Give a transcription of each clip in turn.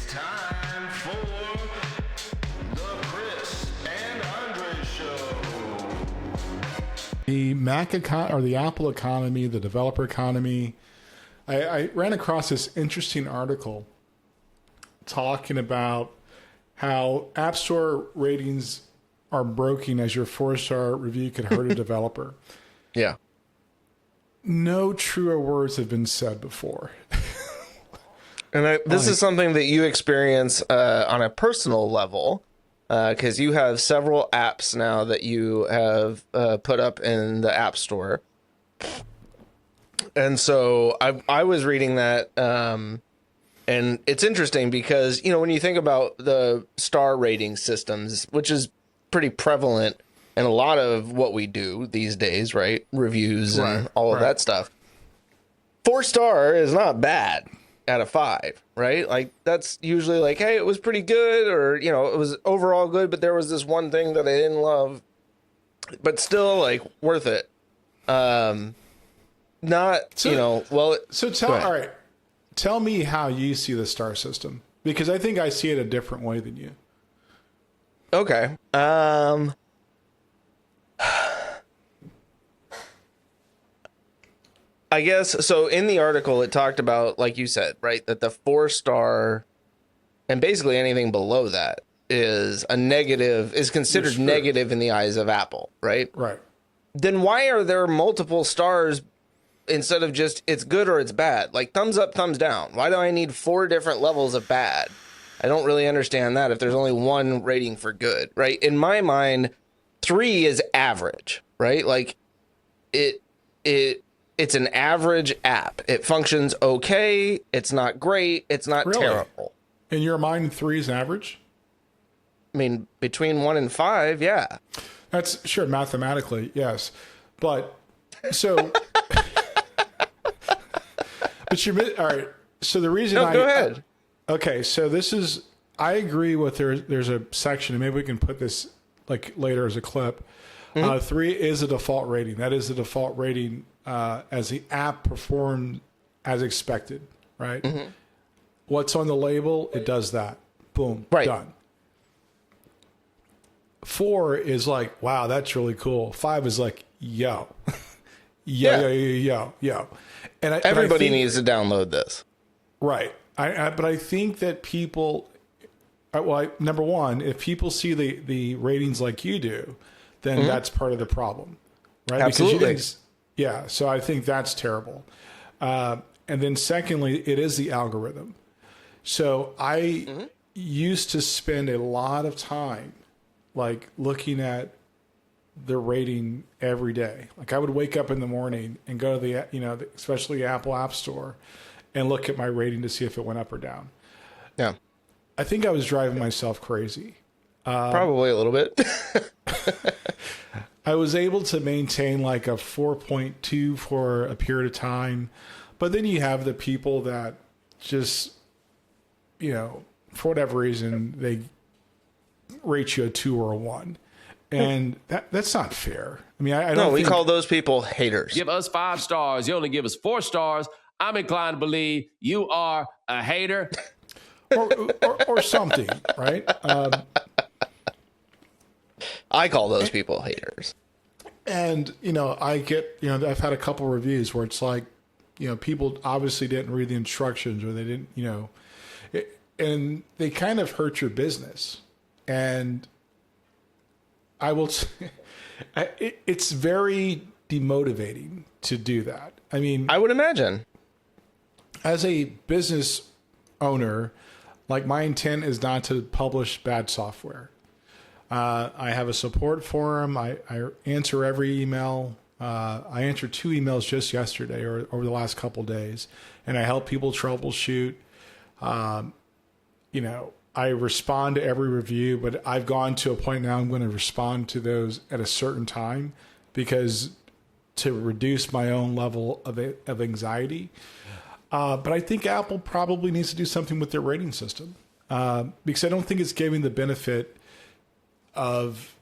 Time for the Chris and Andre Show. The or the Apple economy, the developer economy. I ran across this interesting article talking about how App Store ratings are broken as your 4-star review could hurt a developer. Yeah. No truer words have been said before. And this is something that you experience on a personal level, because you have several apps now that you have put up in the App Store. And so I was reading that, and it's interesting because, you know, when you think about the star rating systems, which is pretty prevalent in a lot of what we do these days, right? Reviews and all of that stuff. 4-star is not bad out of 5, right? Like that's usually like, hey, it was pretty good, or, you know, it was overall good, but there was this one thing that I didn't love, but still like worth it. Not, so, you know, well, so all right, tell me how you see the star system, because I think I see it a different way than you. Okay. I guess, so in the article, it talked about, like you said, right, that the 4-star and basically anything below that is a negative, is considered negative in the eyes of Apple, right? Right. Then why are there multiple stars instead of just it's good or it's bad? Like thumbs up, thumbs down. Why do I need 4 different levels of bad? I don't really understand that if there's only one rating for good, right? In my mind, 3 is average, right? Like it's an average app. It functions okay. It's not great. It's not terrible. In your mind, 3 is average? I mean, between 1 and 5, yeah. That's sure, mathematically, yes. But so, but all right. So the reason go ahead. Okay, so this is, I agree with there's a section, and maybe we can put this like later as a clip. 3 is a default rating. That is the default rating as the app performed as expected, right? What's on the label, it does that. Boom, done. 4 is like, wow, that's really cool. 5 is like, yo. yo. And everybody needs to download this. Right. But I think that people, number one, if people see the ratings like you do, then that's part of the problem, right? Absolutely. So I think that's terrible. And then secondly, it is the algorithm. So I used to spend a lot of time like looking at the rating every day. Like I would wake up in the morning and go to the, especially Apple App Store, and look at my rating to see if it went up or down. Yeah. I think I was driving myself crazy. Probably a little bit. I was able to maintain like a 4.2 for a period of time. But then you have the people that just, for whatever reason, they rate you a 2 or a 1. And that's not fair. I mean, I don't we call those people haters. Give us 5 stars. You only give us 4 stars. I'm inclined to believe you are a hater. or something, right? I call those people haters. And, I get, I've had a couple reviews where it's like, people obviously didn't read the instructions, or they didn't, and they kind of hurt your business. And I will, it's very demotivating to do that. I mean, I would imagine. As a business owner, like my intent is not to publish bad software. I have a support forum. I answer every email. I answered 2 emails just yesterday or over the last couple of days, and I help people troubleshoot. I respond to every review, but I've gone to a point now I'm going to respond to those at a certain time, because to reduce my own level of anxiety. But I think Apple probably needs to do something with their rating system, because I don't think it's giving the benefit of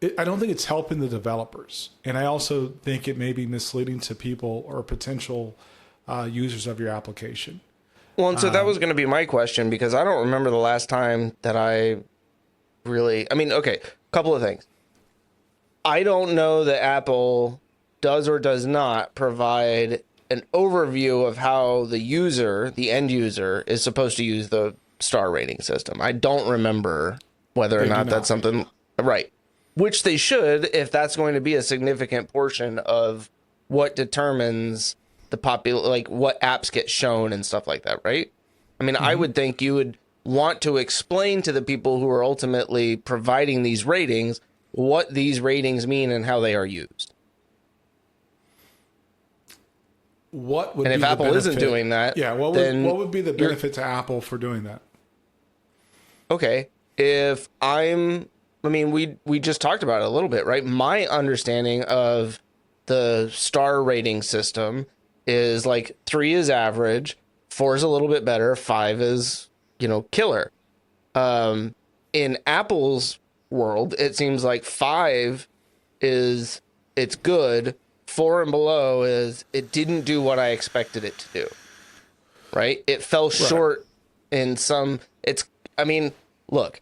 it. I don't think it's helping the developers. And I also think it may be misleading to people or potential users of your application. Well, and so that was going to be my question, because I don't remember the last time that I really, I mean, okay, couple of things. I don't know that Apple does or does not provide an overview of how the user, the end user, is supposed to use the star rating system. I don't remember whether or They do not that's not. something, right, which they should, if that's going to be a significant portion of what determines the like what apps get shown and stuff like that, right? I mean, I would think you would want to explain to the people who are ultimately providing these ratings what these ratings mean and how they are used. What would And be if the Apple isn't benefit- doing that, yeah, then what would be the you're- benefit to Apple for doing that? Okay, if I mean, we just talked about it a little bit, right? My understanding of the star rating system is like 3 is average, 4 is a little bit better, 5 is, killer. In Apple's world, it seems like 5 is it's good, 4 and below is it didn't do what I expected it to do. Right? It fell short in some. I mean, look,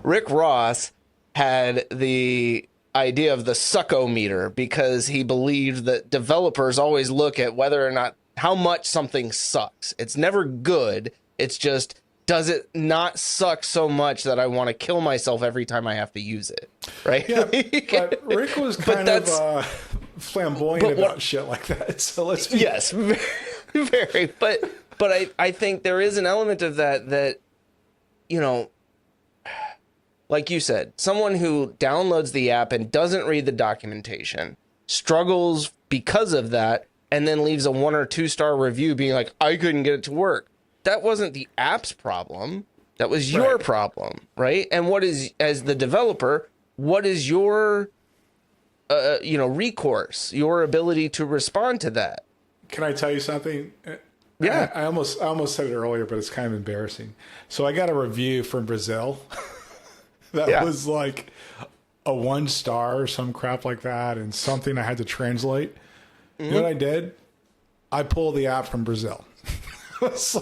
Rick Ross had the idea of the suckometer because he believed that developers always look at whether or not how much something sucks. It's never good. It's just, does it not suck so much that I want to kill myself every time I have to use it? Right? Yeah, but Rick was kind of flamboyant about shit like that. So let's be Yes, very. But I think there is an element of that, like you said, someone who downloads the app and doesn't read the documentation struggles because of that, and then leaves a 1 or 2 star review being like, I couldn't get it to work. That wasn't the app's problem. That was your problem, right? And what is, as the developer, what is your, recourse, your ability to respond to that? Can I tell you something? Yeah. I almost said it earlier, but it's kind of embarrassing. So I got a review from Brazil that was like a 1 star or some crap like that, and something I had to translate. You know what I did? I pulled the app from Brazil. I was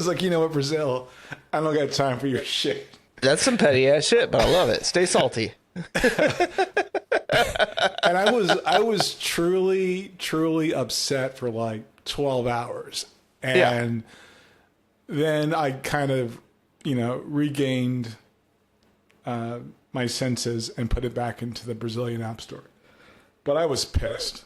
like, you know what, Brazil? I don't got time for your shit. That's some petty ass shit, but I love it. Stay salty. And I was truly upset for like 12 hours. And then I kind of, regained my senses and put it back into the Brazilian App Store. But I was pissed.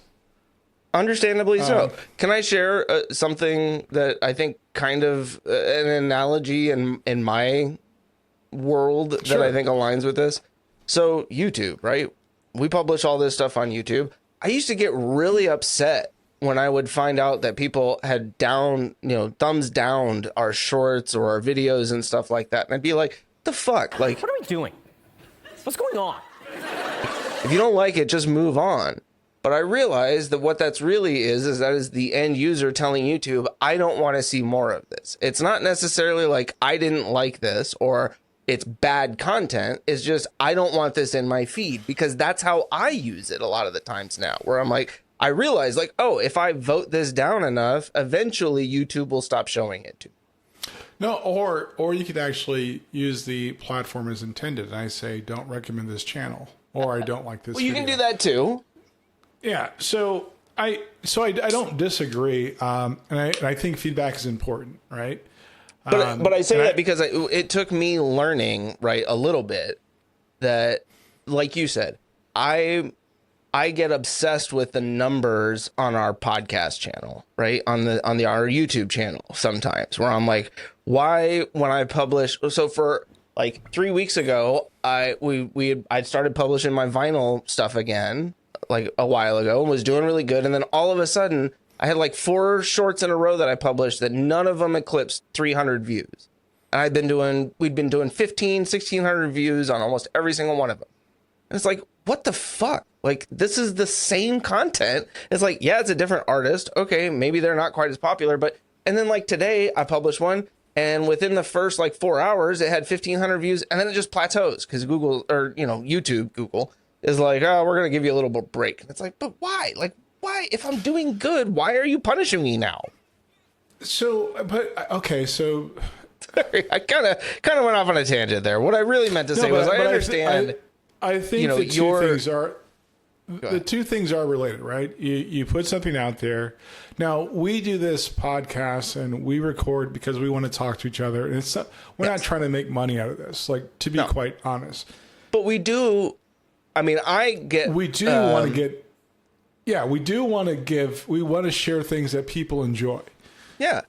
Understandably so. Can I share something that I think kind of an analogy in my world that I think aligns with this? So YouTube, right? We publish all this stuff on YouTube. I used to get really upset when I would find out that people had thumbs downed our shorts or our videos and stuff like that. And I'd be like, the fuck? Like, What are we doing? What's going on? if you don't like it, just move on. But I realized that what that's really is that is the end user telling YouTube, I don't want to see more of this. It's not necessarily like I didn't like this or it's bad content. It's just, I don't want this in my feed, because that's how I use it a lot of the times now, where I'm like, I realize like, oh, if I vote this down enough, eventually YouTube will stop showing it to me. No, or you could actually use the platform as intended. And I say, don't recommend this channel, or I don't like this. Well, you can video. do that too. Yeah. So I don't disagree. And I think feedback is important, right? But I say that because it took me learning, right, a little bit that, like you said, I get obsessed with the numbers on our podcast channel, right, on our YouTube channel sometimes, where I'm like, why when I publish? So for like 3 weeks ago, I started publishing my vinyl stuff again, like a while ago, and was doing really good, and then all of a sudden I had like 4 shorts in a row that I published that none of them eclipsed 300 views. And we'd been doing 1,600 views on almost every single one of them. And it's like, what the fuck? Like, this is the same content. It's like, yeah, it's a different artist. Okay, maybe they're not quite as popular, but, and then like today I published one, and within the first like 4 hours, it had 1,500 views, and then it just plateaus because Google, or, Google is like, oh, we're going to give you a little bit break. And it's like, but why? Like, why? If I'm doing good, why are you punishing me now? So, but okay, so I kind of went off on a tangent there. What I really meant to say was I understand. I think know, the two your- things are the two things are related, right? You put something out there. Now we do this podcast and we record because we want to talk to each other, and it's not, we're not trying to make money out of this. Like, to be quite honest, But we do. I mean, we do want to get. Yeah, we do want to give. We want to share things that people enjoy. Yeah.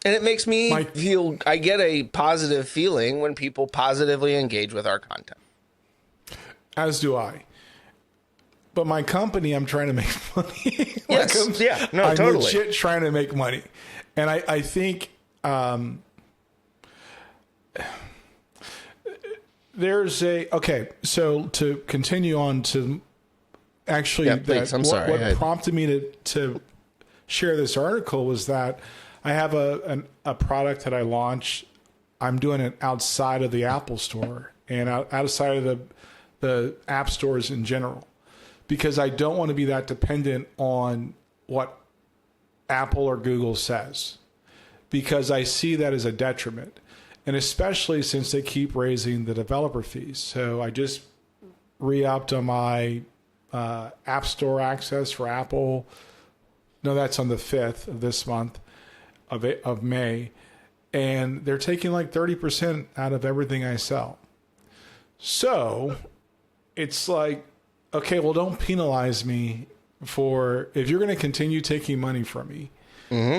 And it makes me feel, I get a positive feeling when people positively engage with our content. As do I. But my company, I'm trying to make money. Yes. I'm Totally. legit trying to make money. And I think there's okay, so to continue on to actually please, I'm sorry. What prompted me to share this article was that I have a product that I launched. I'm doing it outside of the Apple Store and outside of the app stores in general, because I don't want to be that dependent on what Apple or Google says, because I see that as a detriment. And especially since they keep raising the developer fees. So I just re-upped on my App Store access for Apple. No, that's on the 5th of this month of May. And they're taking like 30% out of everything I sell. So it's like, okay, well, don't penalize me for, if you're going to continue taking money from me,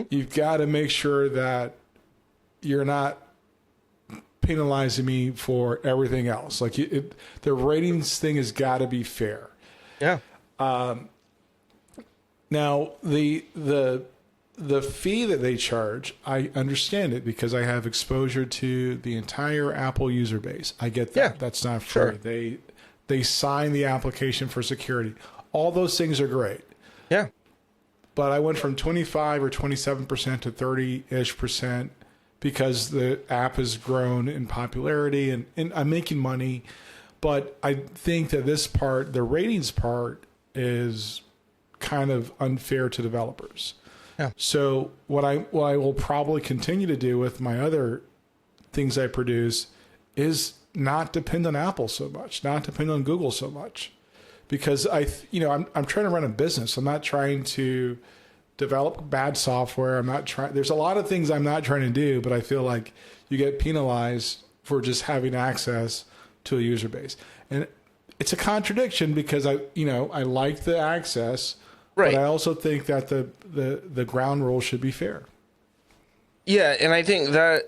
you've got to make sure that you're not penalizing me for everything else. Like the ratings thing has got to be fair. Yeah. Now the fee that they charge, I understand it because I have exposure to the entire Apple user base. I get that. Yeah. That's not free. Sure. They sign the application for security. All those things are great. Yeah. But I went from 25 or 27% to 30-ish% because the app has grown in popularity and I'm making money. But I think that this part, the ratings part, is kind of unfair to developers. Yeah. So what I will probably continue to do with my other things I produce is not depend on Apple so much, not depend on Google so much, because I'm trying to run a business. I'm not trying to develop bad software. I'm not trying. There's a lot of things I'm not trying to do, but I feel like you get penalized for just having access to a user base, and it's a contradiction because I like the access, right? But I also think that the ground rules should be fair. Yeah, and I think that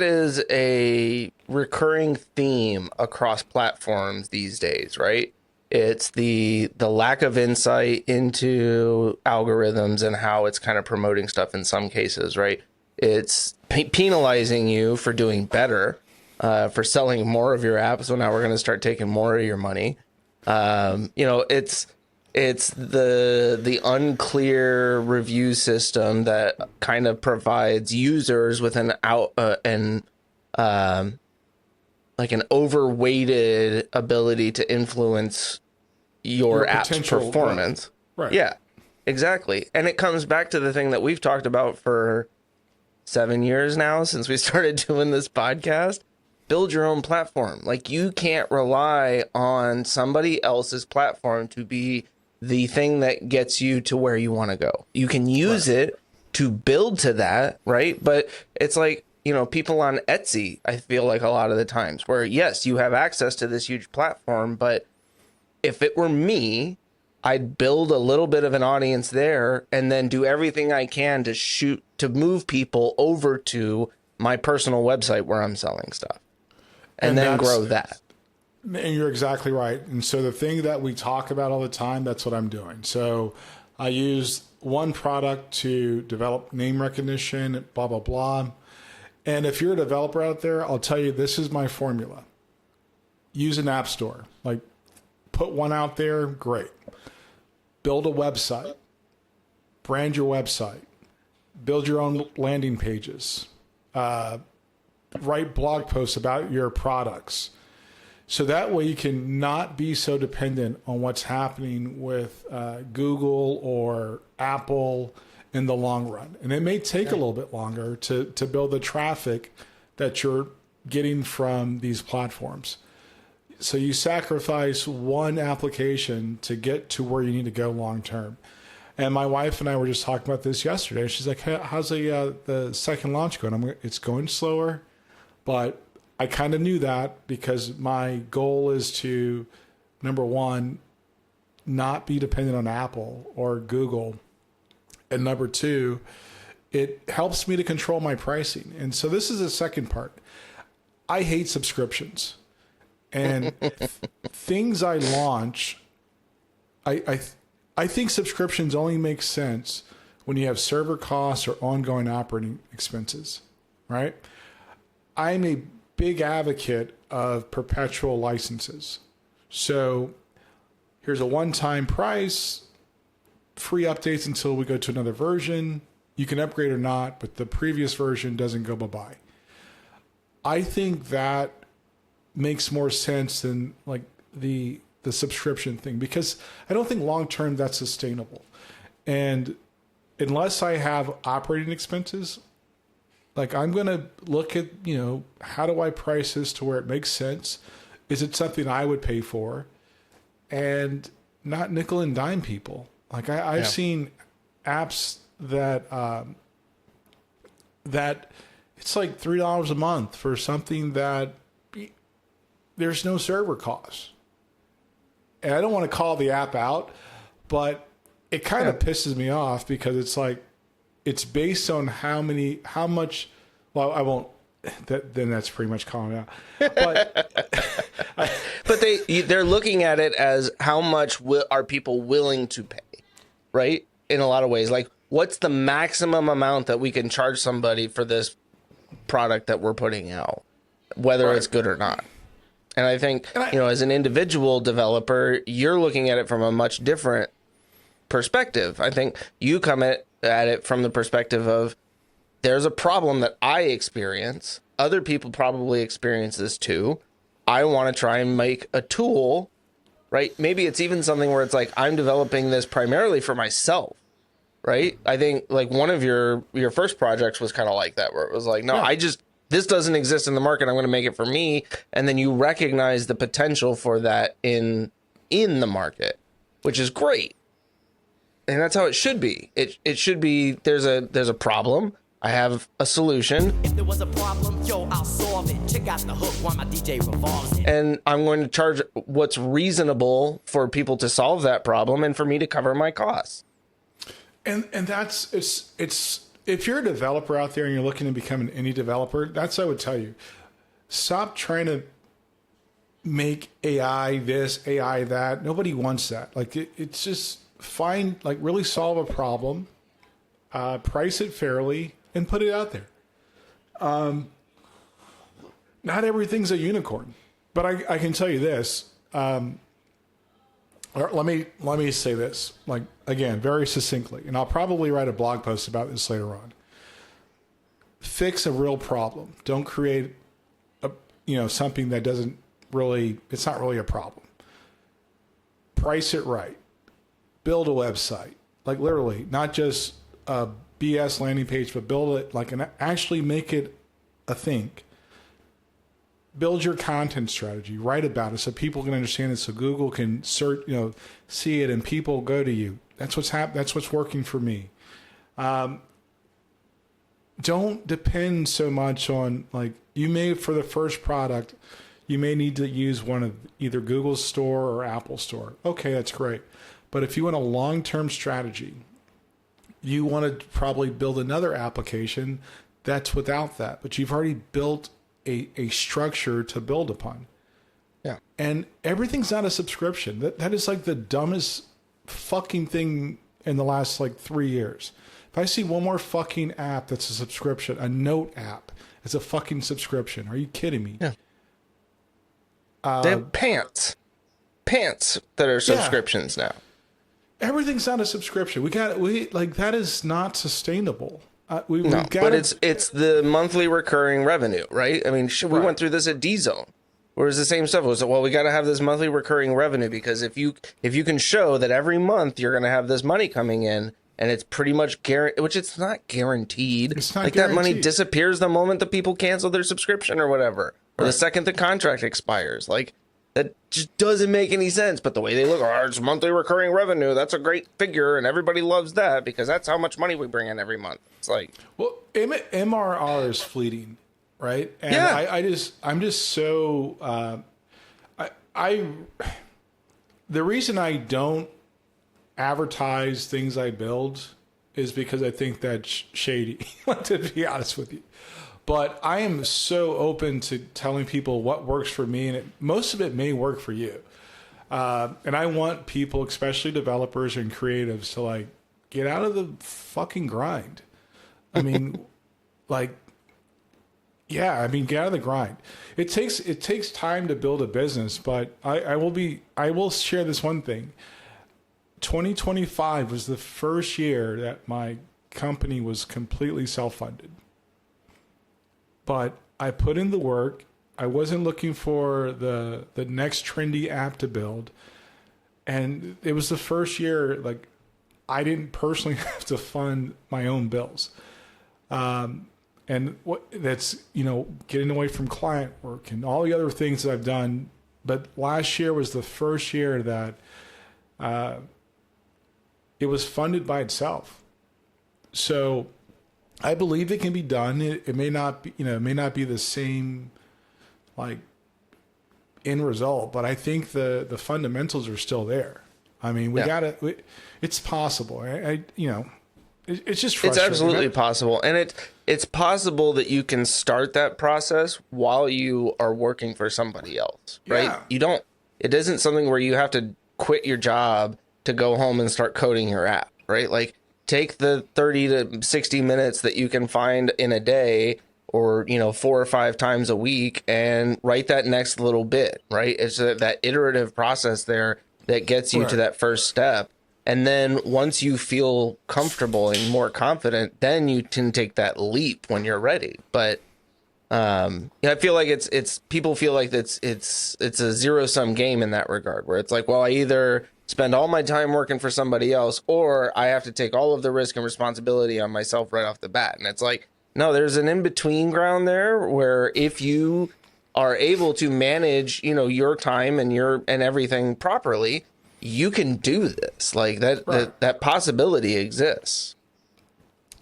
is a recurring theme across platforms these days, right? It's the lack of insight into algorithms and how it's kind of promoting stuff in some cases, right? It's penalizing you for doing better, for selling more of your app. So now we're going to start taking more of your money. It's the unclear review system that kind of provides users with an overweighted ability to influence your app's performance. Right. Yeah, exactly. And it comes back to the thing that we've talked about for 7 years now, since we started doing this podcast. Build your own platform. Like, you can't rely on somebody else's platform to be the thing that gets you to where you want to go. You can use it to build to that, right? But it's like, people on Etsy, I feel like a lot of the times where, yes, you have access to this huge platform, but if it were me, I'd build a little bit of an audience there and then do everything I can to move people over to my personal website where I'm selling stuff and then grow that. And you're exactly right. And so the thing that we talk about all the time, that's what I'm doing. So I use one product to develop name recognition, blah, blah, blah. And if you're a developer out there, I'll tell you, this is my formula. Use an app store. Like, put one out there, great. Build a website. Brand your website. Build your own landing pages. Write blog posts about your products. So that way you can not be so dependent on what's happening with Google or Apple in the long run. And it may take a little bit longer to build the traffic that you're getting from these platforms. So you sacrifice one application to get to where you need to go long term. And my wife and I were just talking about this yesterday. She's like, hey, how's the second launch going? It's going slower, but I kind of knew that because my goal is to, number one, not be dependent on Apple or Google. And number two, it helps me to control my pricing. And so this is the second part. I hate subscriptions. And things I launch, I think subscriptions only make sense when you have server costs or ongoing operating expenses, right? I'm a big advocate of perpetual licenses. So here's a one-time price, free updates until we go to another version. You can upgrade or not, but the previous version doesn't go bye-bye. I think that makes more sense than like the subscription thing, because I don't think long-term that's sustainable. And unless I have operating expenses, like I'm going to look at, how do I price this to where it makes sense? Is it something I would pay for? And not nickel and dime people. Like I've seen apps that that it's like $3 a month for something that there's no server costs. And I don't want to call the app out, but it kind of pisses me off because it's like, it's based on how much, well, I won't, then that's pretty much calling it out. But, but they're looking at it as how much are people willing to pay, right? In a lot of ways, like what's the maximum amount that we can charge somebody for this product that we're putting out, whether it's good or not. And I think, as an individual developer, you're looking at it from a much different perspective. I think you come at it from the perspective of there's a problem that I experience. Other people probably experience this too. I want to try and make a tool, right? Maybe it's even something where it's like, I'm developing this primarily for myself, right? I think like one of your first projects was kind of like that, where it was like, no, this doesn't exist in the market. I'm going to make it for me. And then you recognize the potential for that in the market, which is great. And that's how it should be. It should be, there's a problem. I have a solution. If there was a problem, I'll solve it. Check out the hook while my DJ revolves it. And I'm going to charge what's reasonable for people to solve that problem and for me to cover my costs. And that's, it's, if you're a developer out there and you're looking to become an indie developer, that's what I would tell you. Stop trying to make AI this, AI that. Nobody wants that. Like it's just really solve a problem, price it fairly, and put it out there. Not everything's a unicorn, but I can tell you this. Let me say this, like, again, very succinctly, and I'll probably write a blog post about this later on. Fix a real problem. Don't create something that it's not really a problem. Price it right. Build a website, like literally, not just a BS landing page, but build it and actually make it a thing. Build your content strategy, write about it so people can understand it, so Google can search, see it, and people go to you. That's what's That's what's working for me. Don't depend so much on for the first product, you may need to use one of either Google's store or Apple store. Okay, that's great. But if you want a long-term strategy, you want to probably build another application that's without that, but you've already built a structure to build upon. Yeah. And everything's not a subscription. That is like the dumbest fucking thing in the last 3 years. If I see one more fucking app that's a subscription, a note app, it's a fucking subscription. Are you kidding me? Yeah. They have pants that are subscriptions now. Everything's not a subscription. That is not sustainable. But it's the monthly recurring revenue, right? I mean, we went through this at D-Zone, where it's the same stuff. It was we got to have this monthly recurring revenue, because if you can show that every month you're going to have this money coming in, and it's pretty much guaranteed, which it's not guaranteed. It's not like that money guaranteed. disappears the moment the people cancel their subscription or whatever, or the second the contract expires. Like, that just doesn't make any sense. But the way they look, oh, it's monthly recurring revenue. That's a great figure, and everybody loves that because that's how much money we bring in every month. It's like, Well, MRR is fleeting, right? And Yeah. I'm just so the reason I don't advertise things I build is because I think that's shady, to be honest with you. But I am so open to telling people what works for me, and most of it may work for you. And I want people, especially developers and creatives, to like get out of the fucking grind. I mean, like, yeah, I mean, get out of the grind. It takes time to build a business, but I will share this one thing. 2025 was the first year that my company was completely self-funded. But I put in the work. I wasn't looking for the next trendy app to build. And it was the first year, like, I didn't personally have to fund my own bills. And that's, getting away from client work and all the other things that I've done. But last year was the first year that it was funded by itself. So I believe it can be done. It may not be, it may not be the same, like, end result, but I think the fundamentals are still there. I mean, it's possible. It's just frustrating. it's absolutely possible, and it's possible that you can start that process while you are working for somebody else, right? Yeah. It isn't something where you have to quit your job to go home and start coding your app, right? Like, take the 30 to 60 minutes that you can find in a day, or 4 or 5 times a week, and write that next little bit, right? It's that iterative process there that gets you to that first step. And then once you feel comfortable and more confident, then you can take that leap when you're ready. But I feel like it's people feel like it's a zero-sum game in that regard, where it's like, well, I either spend all my time working for somebody else, or I have to take all of the risk and responsibility on myself right off the bat. And it's like, no, there's an in-between ground there, where if you are able to manage, your time and everything properly, you can do this. Like, that possibility exists.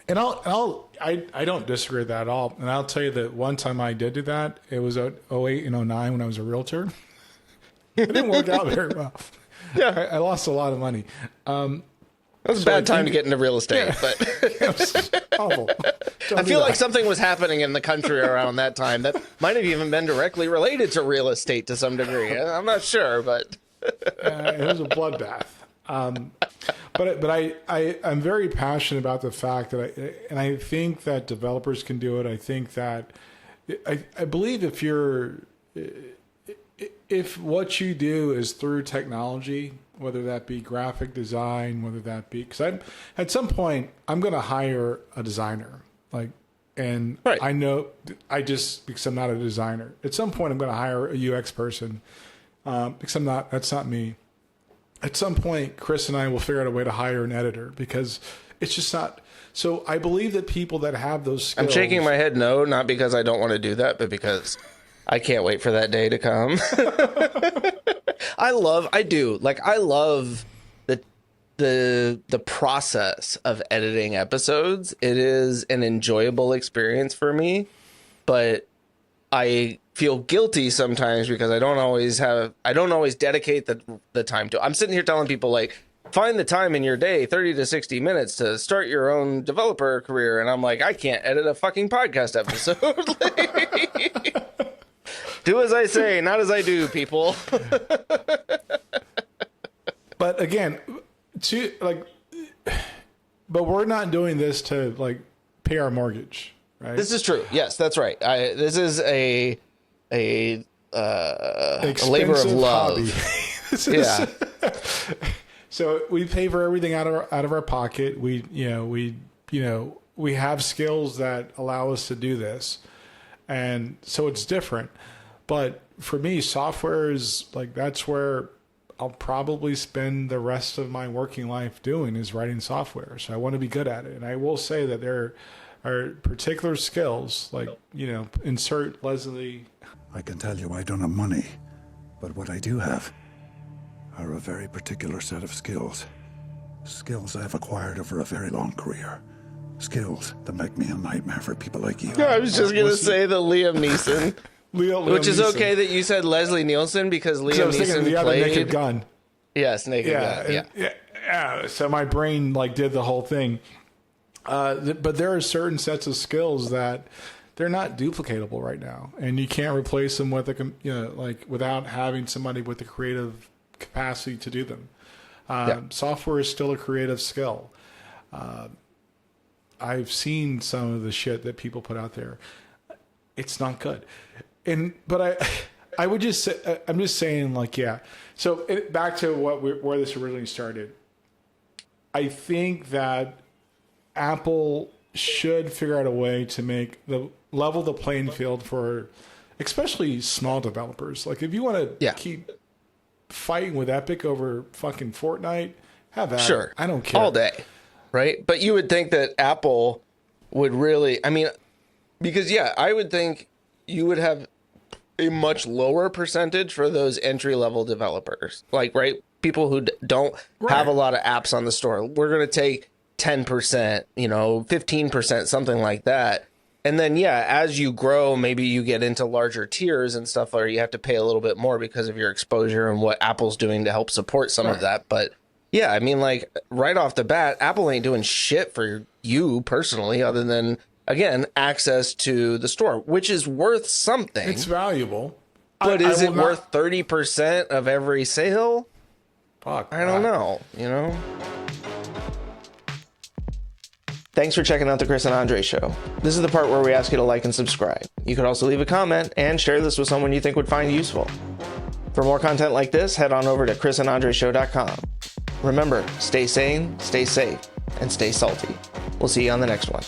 And I don't disagree with that at all. And I'll tell you that one time I did do that. It was 08 and 09 when I was a realtor. It didn't work out very well. Yeah, I lost a lot of money. It was a bad time to get into real estate, but It was awful. I feel like something was happening in the country around that time that might have even been directly related to real estate to some degree. I'm not sure, but it was a bloodbath. But I'm very passionate about the fact that I think that developers can do it. I think that I believe if what you do is through technology, whether that be graphic design, whether that be, because at some point I'm going to hire a designer, and right. I know because I'm not a designer. At some point I'm going to hire a UX person, because that's not me. At some point, Chris and I will figure out a way to hire an editor, because it's just not. So I believe that people that have those skills. I'm shaking my head no, not because I don't want to do that, but because I can't wait for that day to come. I love the process of editing episodes. It is an enjoyable experience for me, but I feel guilty sometimes because I don't always dedicate the time to. I'm sitting here telling people, like, find the time in your day, 30 to 60 minutes, to start your own developer career, and I'm like, I can't edit a fucking podcast episode. Do as I say, not as I do, people. But again, but we're not doing this to pay our mortgage, right? This is true. Yes, that's right. This is a labor of love. Yeah. So we pay for everything out of our pocket. We have skills that allow us to do this, and so it's different. But for me, software is that's where I'll probably spend the rest of my working life doing is writing software. So I want to be good at it. And I will say that there are particular skills, like, insert Leslie. I can tell you I don't have money, but what I do have are a very particular set of skills. Skills I've acquired over a very long career. Skills that make me a nightmare for people like you. I was just going to say the Liam Neeson. Which is Neeson. okay that you said Leslie Nielsen because Liam I was thinking Neeson of the other played. Naked Gun. Yes, Naked Gun. Yeah. Yeah. So my brain did the whole thing. But there are certain sets of skills that they're not duplicatable right now, and you can't replace them with without having somebody with the creative capacity to do them. Software is still a creative skill. I've seen some of the shit that people put out there. It's not good. But I would just say, I'm just saying, So back to where this originally started. I think that Apple should figure out a way to level the playing field for especially small developers. Like, if you want to keep fighting with Epic over fucking Fortnite, have at it. I don't care. All day. Right? But you would think that Apple would really, because I would think you would have a much lower percentage for those entry-level developers. Right? People who don't have a lot of apps on the store. We're going to take 10%, 15%, something like that. And then, as you grow, maybe you get into larger tiers and stuff, or you have to pay a little bit more because of your exposure and what Apple's doing to help support some of that. But right off the bat, Apple ain't doing shit for you personally, other than, again, access to the store, which is worth something. It's valuable. But is it worth 30% of every sale? Fuck. I don't know, Thanks for checking out the Chris and Andre Show. This is the part where we ask you to like and subscribe. You could also leave a comment and share this with someone you think would find useful. For more content like this, head on over to chrisandandreshow.com. Remember, stay sane, stay safe, and stay salty. We'll see you on the next one.